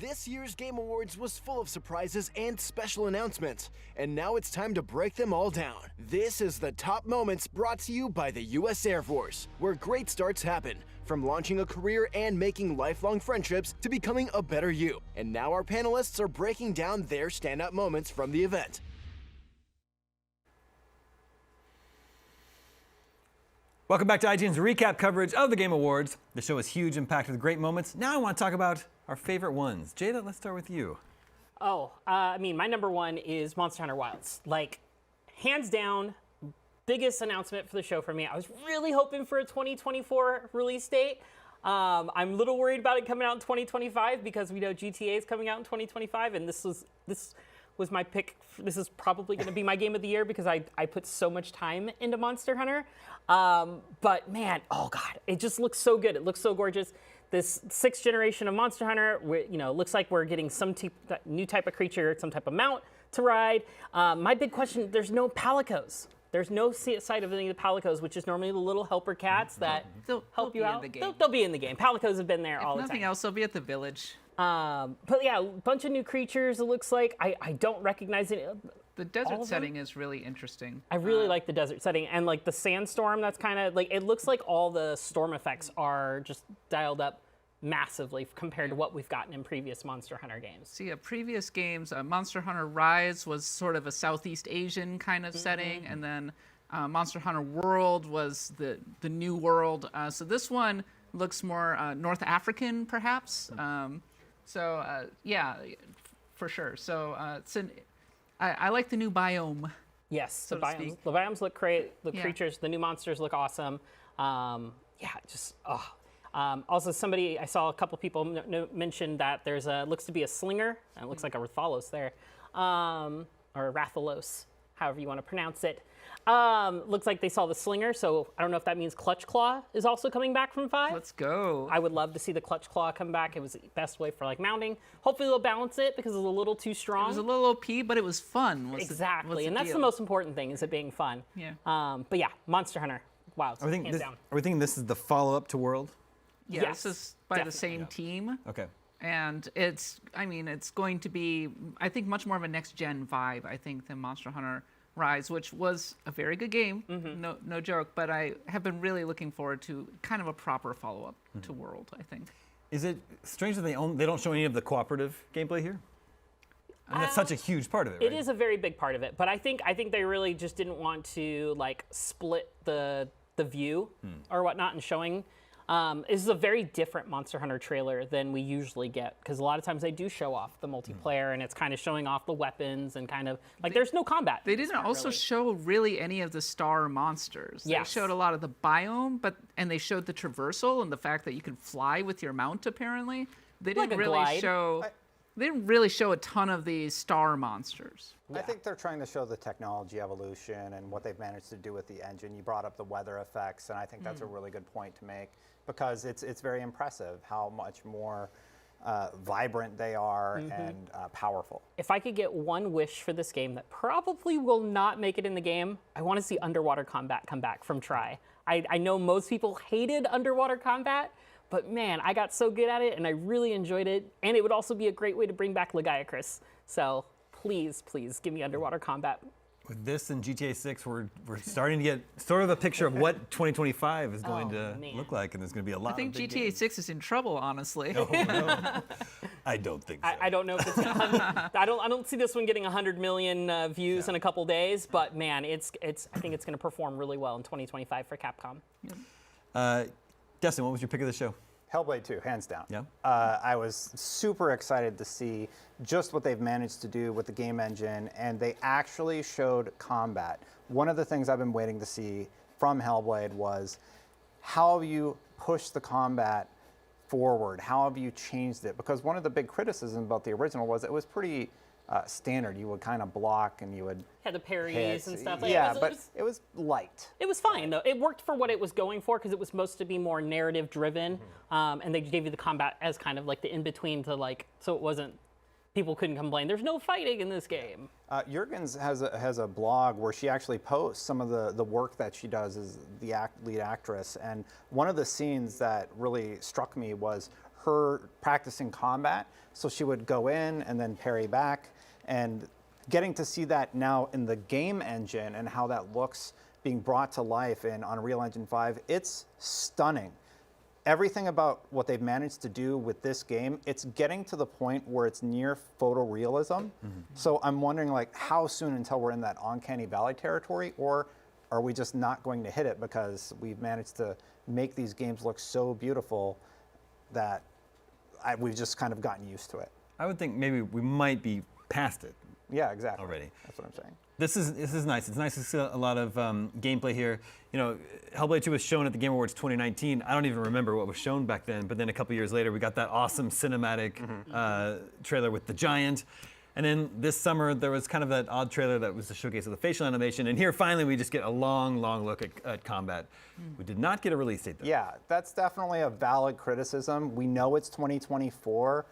This year's Game Awards was full of surprises and special announcements, and now it's time to break them all down. This is the Top Moments brought to you by the U.S. Air Force, where great starts happen, from launching a career and making lifelong friendships to becoming a better you. And now our panelists are breaking down their standout moments from the event. Welcome back to IGN's recap coverage of the Game Awards. The show is huge and packed with great moments. Now I want to talk about our favorite ones. Jada, let's start with you. My number one is Monster Hunter Wilds. Like, hands down, biggest announcement for the show for me. I was really hoping for a 2024 release date. I'm a little worried about it coming out in 2025 because we know GTA is coming out in 2025, and this was my pick. This is probably going to be my game of the year because I put so much time into Monster Hunter. But man, oh God, it just looks so good. It looks so gorgeous. This 6th generation of Monster Hunter, looks like we're getting some new type of creature, some type of mount to ride. My big question, there's no palicos. There's no sight of any of the palicos, which is normally the little helper cats that help you out. They'll be in the game. Palicos have been there all the time. If nothing else, they'll be at the village. But yeah, a bunch of new creatures, it looks like. I don't recognize it. The desert setting is really interesting. I really like the desert setting, and like the sandstorm, that's kind of like, it looks like all the storm effects are just dialed up massively compared to what we've gotten in previous Monster Hunter games. See, previous games, Monster Hunter Rise was sort of a Southeast Asian kind of setting, and then Monster Hunter World was the new world. So this one looks more North African, perhaps. Yeah, for sure. So I like the new biome. Yes, the biomes look great. The creatures, the new monsters look awesome. Also, I saw a couple people mention that there's looks to be a slinger, and it looks like a Rathalos there, or a Rathalos, however you want to pronounce it. Looks like they saw the slinger, so I don't know if that means Clutch Claw is also coming back from 5. Let's go. I would love to see the Clutch Claw come back. It was the best way for like mounting. Hopefully they'll balance it because it was a little too strong. It was a little OP, but it was fun. Exactly, and that's the most important thing, is it being fun. Yeah. But yeah, Monster Hunter. Wow. Are we thinking this is the follow-up to World? Yeah, yes, this is by the same team. Okay. And it's going to be, I think, much more of a next-gen vibe, I think, than Monster Hunter Rise, which was a very good game, no joke, but I have been really looking forward to kind of a proper follow-up to World, I think. Is it strange that they don't show any of the cooperative gameplay here? I mean, that's such a huge part of it, right? It is a very big part of it, but I think they really just didn't want to like split the view or whatnot and showing. This is a very different Monster Hunter trailer than we usually get, because a lot of times they do show off the multiplayer and it's kind of showing off the weapons and kind of like there's no combat. They didn't also show really any of the star monsters. Yes. They showed a lot of the biome, and they showed the traversal and the fact that you can fly with your mount, apparently. They didn't They didn't really show a ton of these star monsters. I think they're trying to show the technology evolution and what they've managed to do with the engine. You brought up the weather effects, and I think that's a really good point to make, because it's very impressive how much more vibrant they are and powerful. If I could get one wish for this game that probably will not make it in the game, I want to see underwater combat come back from Tri. I know most people hated underwater combat, but man, I got so good at it and I really enjoyed it. And it would also be a great way to bring back Legiacris. So please, please give me underwater combat. With this and GTA 6, we're starting to get sort of a picture of what 2025 is going to look like, and there's going to be a lot. I think of big GTA 6 is in trouble, honestly. Oh, no. I don't think so. I don't know if it's I don't see this one getting 100 million views in a couple days, but man, I think it's going to perform really well in 2025 for Capcom. Destin, what was your pick of the show? Hellblade 2, hands down. Yeah. I was super excited to see just what they've managed to do with the game engine, and they actually showed combat. One of the things I've been waiting to see from Hellblade was, how have you pushed the combat forward? How have you changed it? Because one of the big criticisms about the original was it was pretty standard. You would kind of block and you would had the parries and stuff. Yeah, but it was light. It was fine though. It worked for what it was going for, because it was supposed to be more narrative driven, and they gave you the combat as kind of like the in between to like, so it wasn't, people couldn't complain. There's no fighting in this game. Jurgens has a blog where she actually posts some of the work that she does as the lead actress, and one of the scenes that really struck me was her practicing combat. So she would go in and then parry back, and getting to see that now in the game engine and how that looks being brought to life in Unreal Engine 5, it's stunning. Everything about what they've managed to do with this game, it's getting to the point where it's near photorealism. So I'm wondering, like, how soon until we're in that uncanny valley territory, or are we just not going to hit it because we've managed to make these games look so beautiful that we've just kind of gotten used to it. I would think maybe we might be past it. Yeah, exactly. Already. That's what I'm saying. This is nice. It's nice to see a lot of gameplay here. You know, Hellblade 2 was shown at the Game Awards 2019. I don't even remember what was shown back then, but then a couple years later, we got that awesome cinematic trailer with the giant. And then this summer, there was kind of that odd trailer that was the showcase of the facial animation. And here, finally, we just get a long look at combat. We did not get a release date, though. Yeah, that's definitely a valid criticism. We know it's 2024.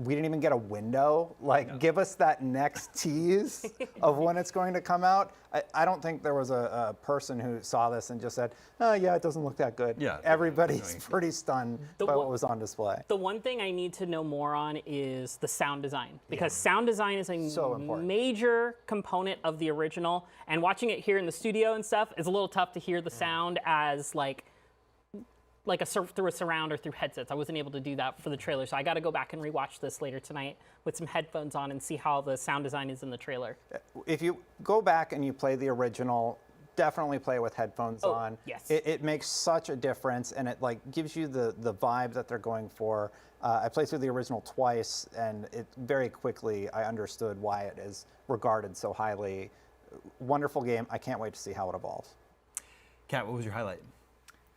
We didn't even get a window. Like, give us that next tease of when it's going to come out. I don't think there was a person who saw this and just said, oh, yeah, it doesn't look that good. Yeah. Everybody's pretty stunned by what was on display. The one thing I need to know more on is the sound design, because sound design is a So important. major component of the original. And watching it here in the studio and stuff, it's a little tough to hear the sound as through a surround or through headsets. I wasn't able to do that for the trailer, so I got to go back and rewatch this later tonight with some headphones on and see how the sound design is in the trailer. If you go back and you play the original, definitely play with headphones on. Yes. It makes such a difference, and it like gives you the vibe that they're going for. I played through the original twice, and it very quickly I understood why it is regarded so highly. Wonderful game. I can't wait to see how it evolves. Kat, what was your highlight?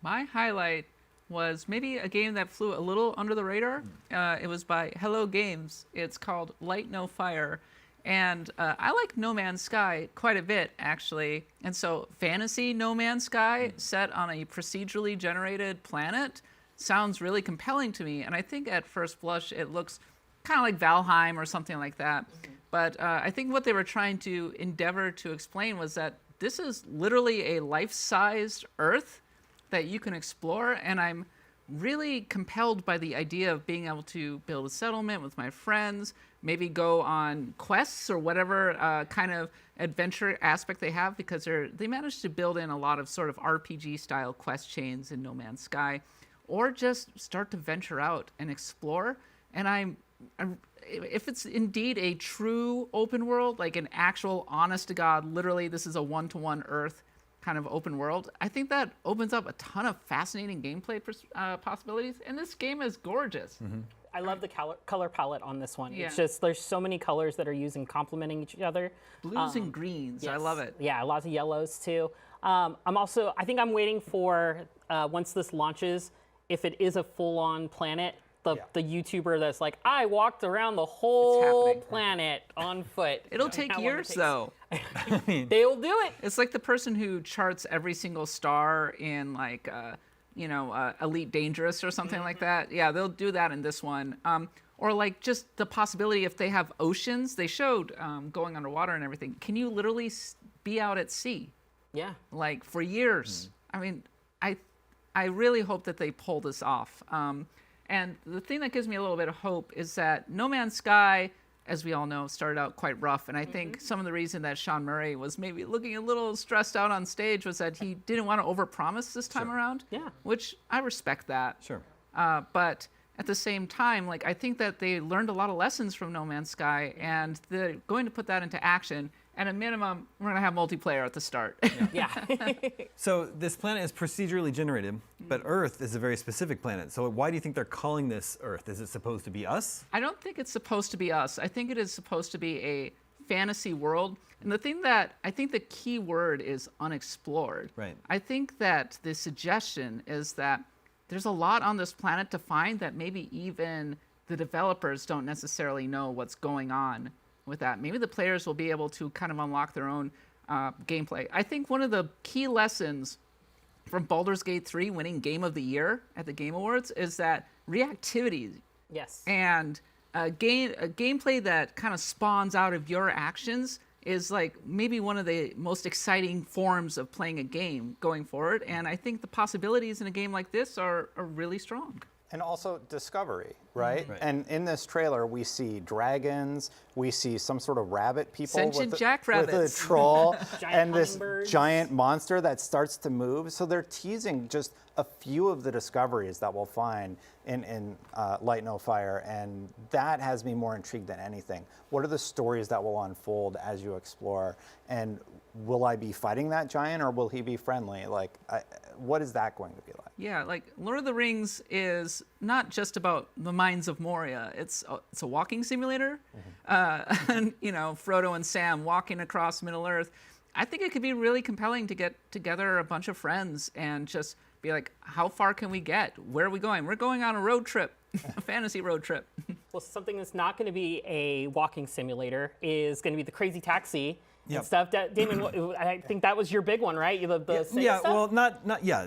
My highlight was maybe a game that flew a little under the radar. It was by Hello Games. It's called Light No Fire. And I like No Man's Sky quite a bit, actually. And so fantasy No Man's Sky set on a procedurally generated planet sounds really compelling to me. And I think at first blush it looks kind of like Valheim or something like that. But I think what they were trying to endeavor to explain was that this is literally a life-sized Earth that you can explore, and I'm really compelled by the idea of being able to build a settlement with my friends, maybe go on quests or whatever kind of adventure aspect they have, because they managed to build in a lot of sort of RPG-style quest chains in No Man's Sky, or just start to venture out and explore. And if it's indeed a true open world, like an actual honest-to-God, literally this is a one-to-one Earth kind of open world, I think that opens up a ton of fascinating gameplay possibilities, and this game is gorgeous. I love the color palette on this one. Yeah. It's just, there's so many colors that are used and complementing each other. Blues and greens, I Yes. love it. Yeah, lots of yellows too. I think I'm waiting for, once this launches, if it is a full-on planet, the YouTuber that's like, I walked around the whole happening. planet on foot. It'll take How long it years, takes. though. They'll do it. It's like the person who charts every single star in like, Elite Dangerous or something like that. Yeah, they'll do that in this one. Or like just the possibility if they have oceans, they showed going underwater and everything. Can you literally be out at sea? Yeah. Like for years? I mean, I really hope that they pull this off. And the thing that gives me a little bit of hope is that No Man's Sky, as we all know, started out quite rough. And I think some of the reason that Sean Murray was maybe looking a little stressed out on stage was that he didn't want to overpromise this time around. Yeah. Which I respect that. Sure. But at the same time, like I think that they learned a lot of lessons from No Man's Sky, and they're going to put that into action. At a minimum, we're going to have multiplayer at the start. Yeah. So this planet is procedurally generated, but Earth is a very specific planet. So why do you think they're calling this Earth? Is it supposed to be us? I don't think it's supposed to be us. I think it is supposed to be a fantasy world. And the thing that I think the key word is unexplored. Right. I think that the suggestion is that there's a lot on this planet to find that maybe even the developers don't necessarily know what's going on with that. Maybe the players will be able to kind of unlock their own gameplay. I think one of the key lessons from Baldur's Gate 3 winning Game of the Year at the Game Awards is that reactivity Yes. and a gameplay that kind of spawns out of your actions is like maybe one of the most exciting forms of playing a game going forward. And I think the possibilities in a game like this are really strong. And also discovery, right? Right. And in this trailer, we see dragons, we see some sort of rabbit people Sentient with jackrabbits. a troll, Giant and this hummingbirds. giant monster that starts to move. So they're teasing just a few of the discoveries that we'll find in Light No Fire, and that has me more intrigued than anything. What are the stories that will unfold as you explore? And will I be fighting that giant, or will he be friendly? Like, what is that going to be like? Yeah, like Lord of the Rings is not just about the mines of Moria. It's a walking simulator, and Frodo and Sam walking across Middle Earth. I think it could be really compelling to get together a bunch of friends and just be like, how far can we get? Where are we going? We're going on a road trip, a fantasy road trip. Well, something that's not going to be a walking simulator is going to be the Crazy Taxi Yep. and stuff. Damon, I think that was your big one, right? The Sega Yeah, stuff? well,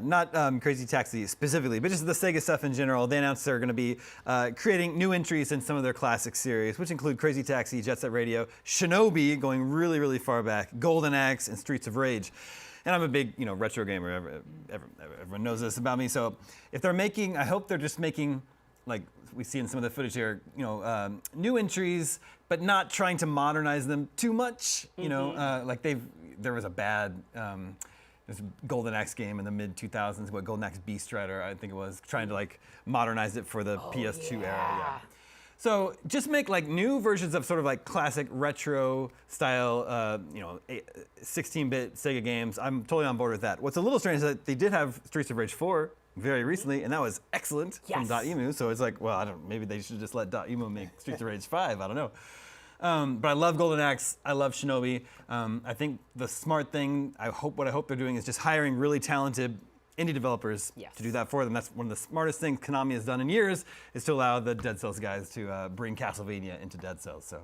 not Crazy Taxi specifically, but just the Sega stuff in general. They announced they're going to be creating new entries in some of their classic series, which include Crazy Taxi, Jet Set Radio, Shinobi, going really, really far back, Golden Axe, and Streets of Rage. And I'm a big, retro gamer. Everyone knows this about me. So if they're making, I hope they're just making, like we see in some of the footage here, new entries, but not trying to modernize them too much. There was a bad this Golden Axe game in the mid 2000s, Golden Axe Beast Rider, I think it was, trying to modernize it for the PS2 era. Yeah. So just make new versions of sort of classic retro style, 16-bit Sega games. I'm totally on board with that. What's a little strange is that they did have Streets of Rage 4 very recently, and that was excellent from Yes. .emu. So it's maybe they should just let .emu make Streets of Rage 5. I don't know. But I love Golden Axe. I love Shinobi. I think the smart thing, what I hope they're doing is just hiring really talented indie developers to do that for them. That's one of the smartest things Konami has done in years, is to allow the Dead Cells guys to bring Castlevania into Dead Cells. So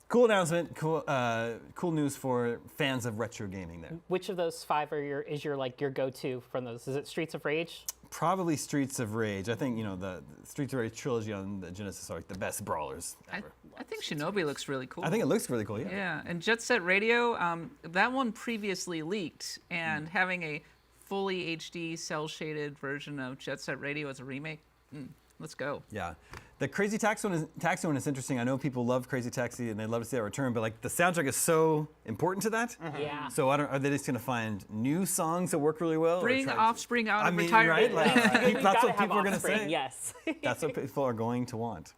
cool announcement, cool news for fans of retro gaming there. Which of those five is your go-to from those? Is it Streets of Rage? Probably Streets of Rage. I think, the Streets of Rage trilogy on the Genesis are the best brawlers ever. I think Shinobi looks really cool. I think it looks really cool, yeah. Yeah, and Jet Set Radio, that one previously leaked, and having a fully HD cel-shaded version of Jet Set Radio as a remake, let's go. Yeah. The Crazy Taxi one is interesting. I know people love Crazy Taxi and they'd love to see that return, but the soundtrack is so important to that. Yeah. So are they just going to find new songs that work really well? Bring Offspring out of retirement. Right? You've That's gotta what have people are going to Offspring, say. Yes. That's what people are going to want.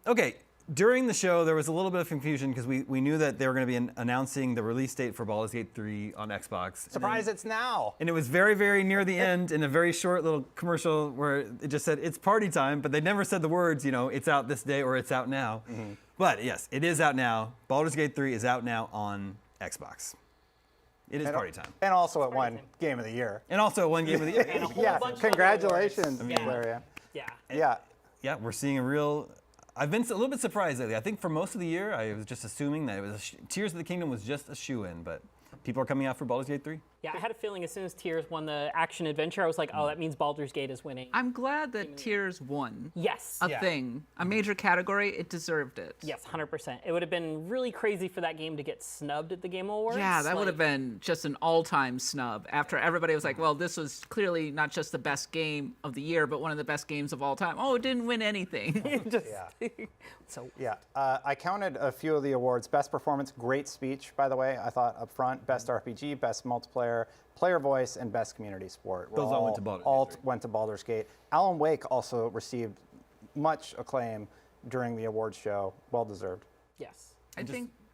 Okay. During the show, there was a little bit of confusion because we knew that they were going to be announcing the release date for Baldur's Gate 3 on Xbox. Surprise, it's now. And it was very, very near the end in a very short little commercial where it just said, it's party time, but they never said the words, it's out this day or it's out now. Mm-hmm. But yes, it is out now. Baldur's Gate 3 is out now on Xbox. It is party time. And also it won Game of the Year. And also it won Game of the Year. And a whole Yeah, bunch of congratulations, other awards. Valeria. Yeah. Yeah. Yeah, we're seeing a real... I've been a little bit surprised lately. I think for most of the year, I was just assuming that it was Tears of the Kingdom was just a shoo-in, but people are coming out for Baldur's Gate 3. Yeah, I had a feeling as soon as Tears won the action adventure, I was like, oh, that means Baldur's Gate is winning. I'm glad that Tears won Yes. a thing, a major category. It deserved it. Yes, 100%. It would have been really crazy for that game to get snubbed at the Game Awards. Yeah, that would have been just an all-time snub after everybody was like, well, this was clearly not just the best game of the year, but one of the best games of all time. Oh, it didn't win anything. So Yeah, I counted a few of the awards. Best performance, great speech, by the way, I thought up front. Best RPG, best multiplayer, player voice, and best community sport. Those all went to Baldur's Gate. All went to Baldur's Gate. Alan Wake also received much acclaim during the awards show. Well deserved. yes.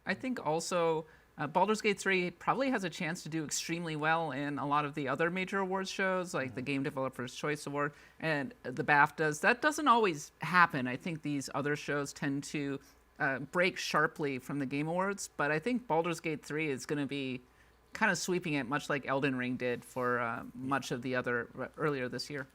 I think also Baldur's Gate 3 probably has a chance to do extremely well in a lot of the other major awards shows, like the Game Developers Choice Award and the BAFTAs. That doesn't always happen. I think these other shows tend to break sharply from the Game Awards, but I think Baldur's Gate 3 is going to be kind of sweeping it, much like Elden Ring did for much of the other earlier this year.